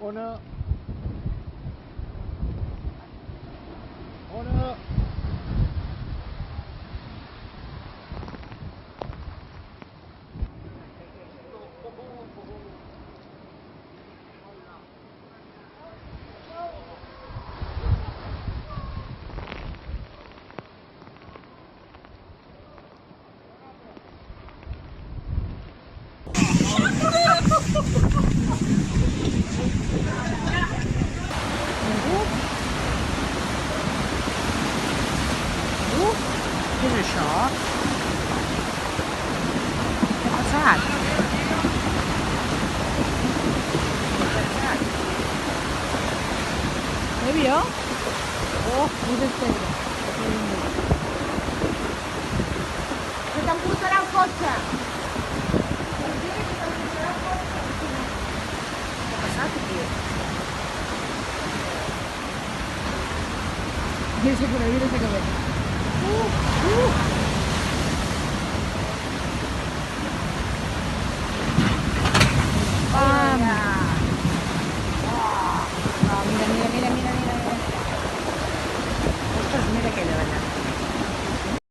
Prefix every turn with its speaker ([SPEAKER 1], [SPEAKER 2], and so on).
[SPEAKER 1] Ona. Ona.
[SPEAKER 2] Què és això? Què ha passat?
[SPEAKER 3] ¿Lo vio? Oh, muy despegado. Se t'han posat el cotxe.
[SPEAKER 2] Què ha passat aquí?
[SPEAKER 3] Mira ese cabello. ¡Pam!
[SPEAKER 2] Mira.
[SPEAKER 3] Mira.
[SPEAKER 2] Ostres, mira aquella d'allà.